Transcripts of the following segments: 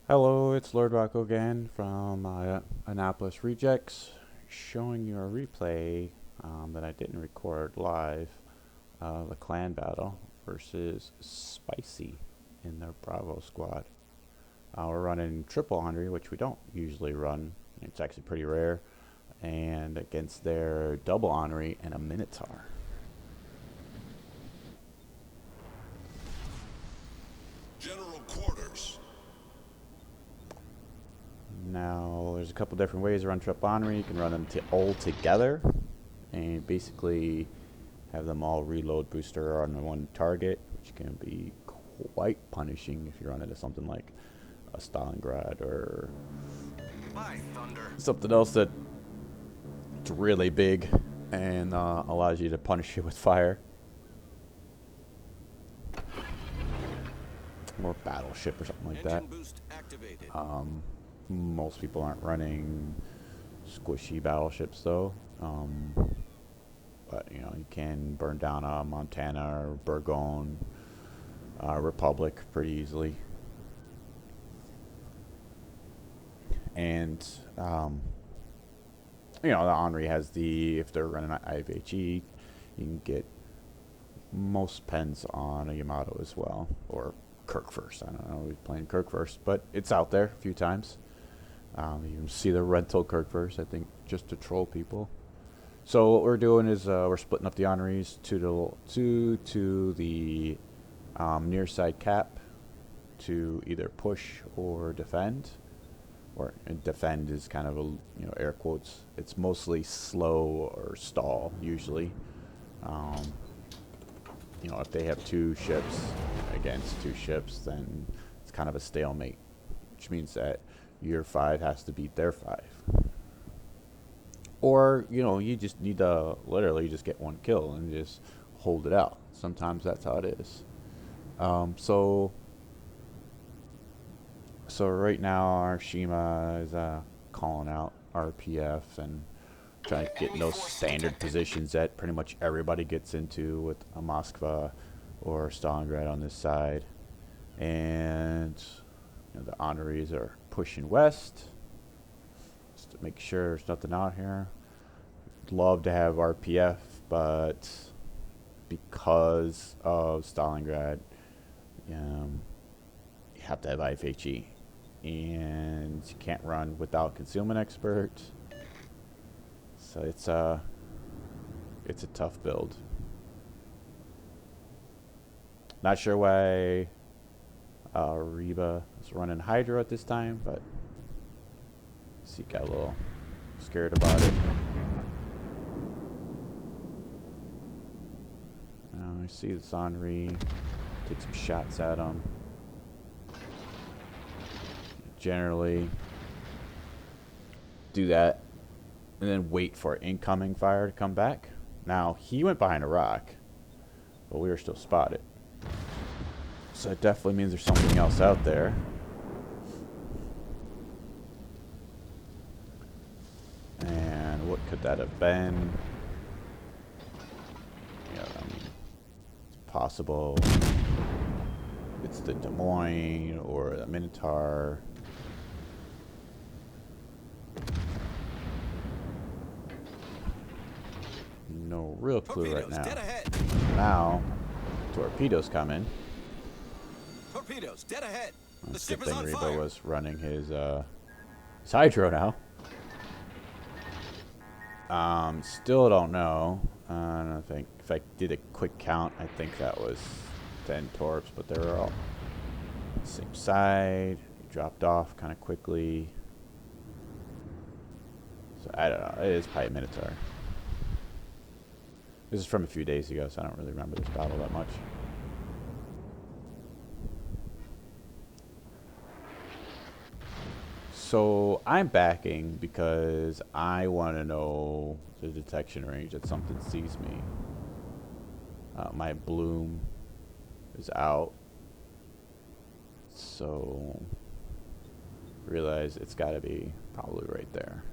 Hello, it's Lord Rocco again from Annapolis Rejects, showing you a replay that I didn't record live of a clan battle versus Spicy in their Bravo squad. We're running triple Henri, which we don't usually run. It's actually pretty rare, and against their double Henri and a Minotaur. General quarters. Now, there's a couple different ways to run triple Henri. You can run them all together, and basically have them all reload booster on one target, which can be quite punishing if you run into something like a Stalingrad or something else that's really big and allows you to punish it with fire. Or battleship or something like that. Most people aren't running squishy battleships though. But you can burn down a Montana or Burgoyne Republic pretty easily. And the Henri has if they're running IFHE, you can get most pens on a Yamato as well, or Kirk first. I don't know, we're playing Kirk first, but it's out there a few times. You can see the rental Kirk first, I think, just to troll people. So what we're doing is we're splitting up the Henris to the near side cap to either push or defend. Or defend is kind of a air quotes. It's mostly slow or stall usually. If they have two ships against two ships, then it's kind of a stalemate, which means that your 5 has to beat their 5. Or, you just need to literally just get one kill and just hold it out. Sometimes that's how it is. So right now our Shima is calling out RPF and trying to get in those standard positions that pretty much everybody gets into with a Moskva or Stalingrad on this side. And the Henris are pushing west just to make sure there's nothing out here. Love to have RPF, but because of Stalingrad, you have to have IFHE, and you can't run without concealment expert. So it's a tough build. Not sure why Reba is running Hydra at this time, but he got a little scared about it. I see this Henri. Take some shots at him. Generally do that and then wait for incoming fire to come back. Now, he went behind a rock, but we were still spotted. So it definitely means there's something else out there. And what could that have been? It's possible it's the Des Moines or the Minotaur. No real clue right now. Now, torpedoes coming. Torpedoes dead ahead. The good thing Reba was running his Hydro now. Still don't know. I don't think if I did a quick count, I think that was 10 torps, but they were all the same side. He dropped off kind of quickly. So I don't know. It is probably Minotaur. This is from a few days ago, so I don't really remember this battle that much. So I'm backing because I want to know the detection range that something sees me. My bloom is out, so realize it's got to be probably right there.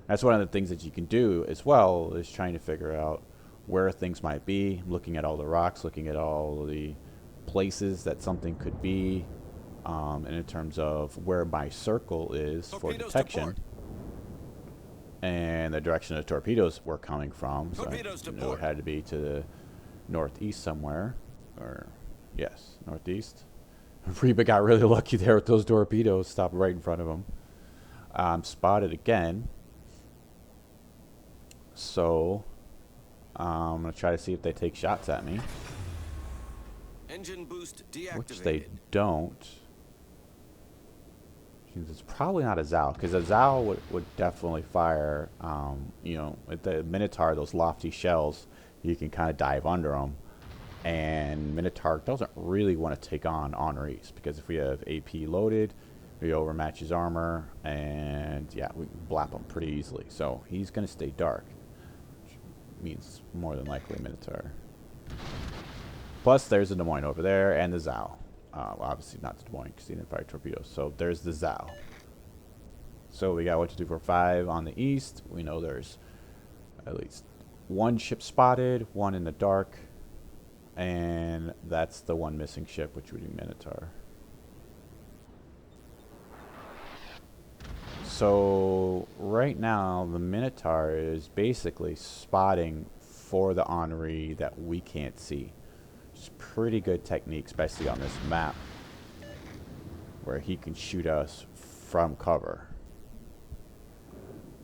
That's one of the things that you can do as well, is trying to figure out where things might be, looking at all the rocks, looking at all the places that something could be, and in terms of where my circle is for Torpedoes to detection, port. and the direction the torpedoes were coming from. Torpedoes So to I knew port. it had to be to the northeast somewhere, or yes, northeast. Reba got really lucky there with those torpedoes, stopped right in front of him. Spotted again. So I'm gonna try to see if they take shots at me, Engine boost deactivated. which they don't. It's probably not a Zao, because a Zao would definitely fire. You know, with the Minotaur, those lofty shells, you can kind of dive under them. And Minotaur doesn't really want to take on Henri's, because if we have AP loaded, we overmatch his armor, and yeah, we can blap him pretty easily. So he's going to stay dark, which means more than likely Minotaur. Plus, there's the Des Moines over there, and the Zao. Well, obviously not the Des Moines, because he didn't fire torpedoes. So there's the Zao. So we got 1, 2, 3, 4, 5 on the east. We know there's at least one ship spotted, one in the dark, and that's the one missing ship, which would be Minotaur. So right now, the Minotaur is basically spotting for the Henri that we can't see. It's pretty good technique, especially on this map, where he can shoot us from cover.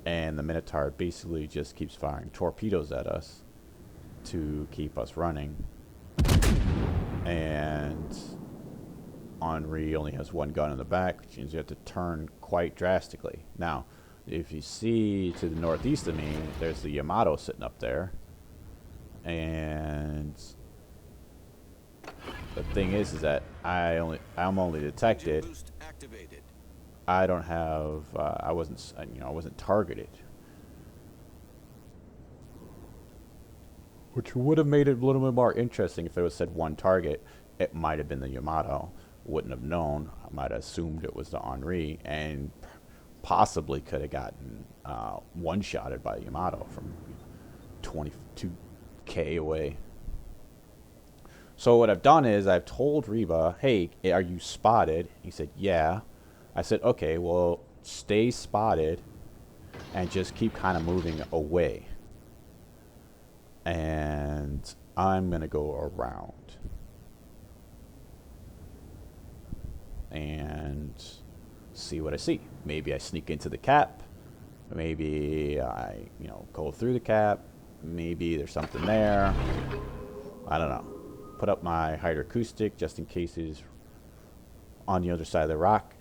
And the Minotaur basically just keeps firing torpedoes at us to keep us running. And Henri only has one gun in the back, which means you have to turn quite drastically. Now, if you see to the northeast of me, there's the Yamato sitting up there. And the thing is that I'm only detected. Engine boost activated. I don't have. I wasn't targeted, which would have made it a little bit more interesting if it was said one target. It might have been the Yamato. Wouldn't have known. I might have assumed it was the Henri, and possibly could have gotten one-shotted by the Yamato from 22K away. So what I've done is I've told Reba, hey, are you spotted? He said, yeah. I said, okay, well, stay spotted and just keep kind of moving away. And I'm going to go around and see what I see. Maybe I sneak into the cap. Maybe I, go through the cap. Maybe there's something there. I don't know. Put up my hydroacoustic just in case he's on the other side of the rock.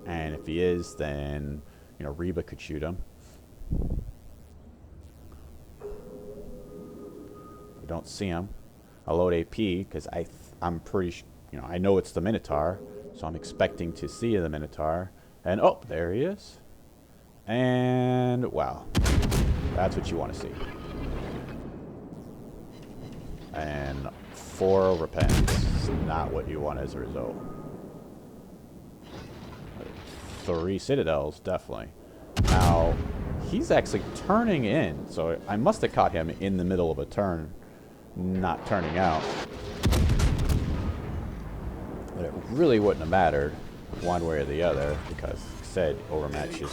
And if he is, then, Reba could shoot him. I don't see him. I load AP because I'm pretty, I know it's the Minotaur, so I'm expecting to see the Minotaur. And oh, there he is. And wow, that's what you want to see. And 4 overpens, not what you want as a result. 3 citadels, definitely. Now, he's actually turning in, so I must have caught him in the middle of a turn, not turning out. But it really wouldn't have mattered one way or the other, because like I said, overmatch him.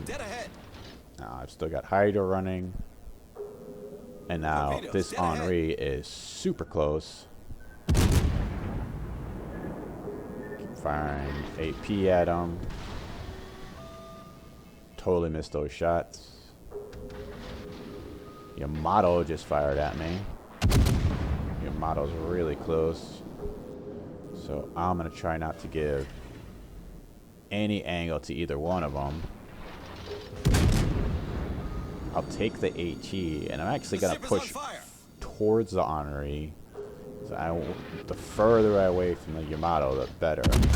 Dead ahead. Now, I've still got Hydra running. And now Torpedoes, this dead ahead. Henri is super close. Keep firing AP at him. Totally missed those shots. Yamato just fired at me. Yamato's really close. So I'm going to try not to give any angle to either one of them. I'll take the HE, and I'm actually going to push towards the Henri. So the further away from the Yamato, the better. The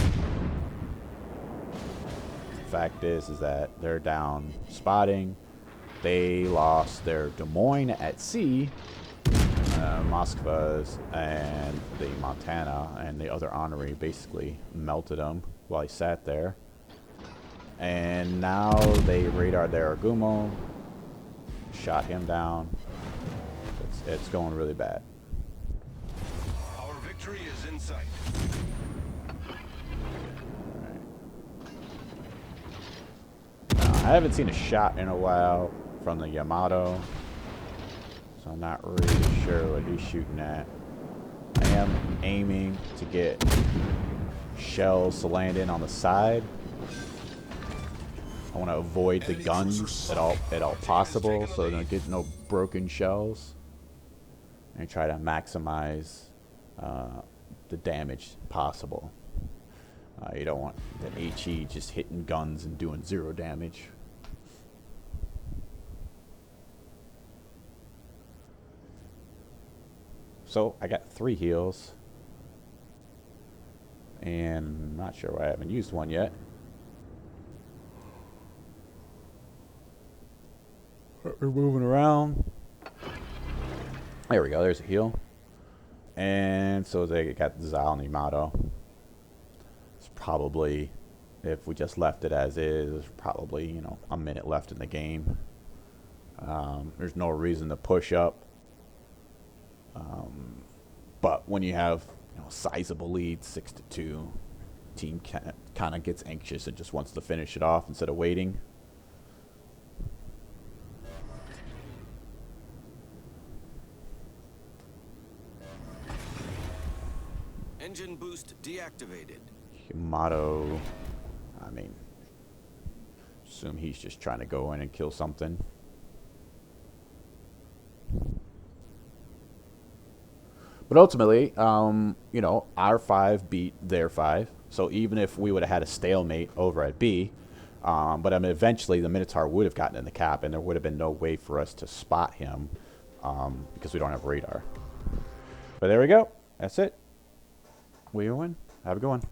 fact is that they're down spotting. They lost their Des Moines at sea, Moskva's, and the Montana, and the other Henri basically melted them while he sat there. And now they radared their Agumo. Shot him down. It's going really bad. Victory is in sight. I haven't seen a shot in a while from the Yamato, so I'm not really sure what he's shooting at. I am aiming to get shells to land in on the side. I want to avoid the guns at all possible, so I don't get no broken shells, and try to maximize the damage possible. You don't want the HE just hitting guns and doing 0 damage. So I got 3 heals, and I'm not sure why I haven't used one yet. We're moving around. There we go. There's a heal. And so they got Zal and Yamato. It's probably, if we just left it as is, probably, you know, a minute left in the game. There's no reason to push up. But when you have, you know, sizable lead, 6-2, team kind of gets anxious and just wants to finish it off instead of waiting. Engine boost deactivated. Yamato, I mean, assume he's just trying to go in and kill something. But ultimately, you know, our 5 beat their 5. So even if we would have had a stalemate over at B, but I mean, eventually the Minotaur would have gotten in the cap, and there would have been no way for us to spot him because we don't have radar. But there we go. That's it. We win. Have a good one.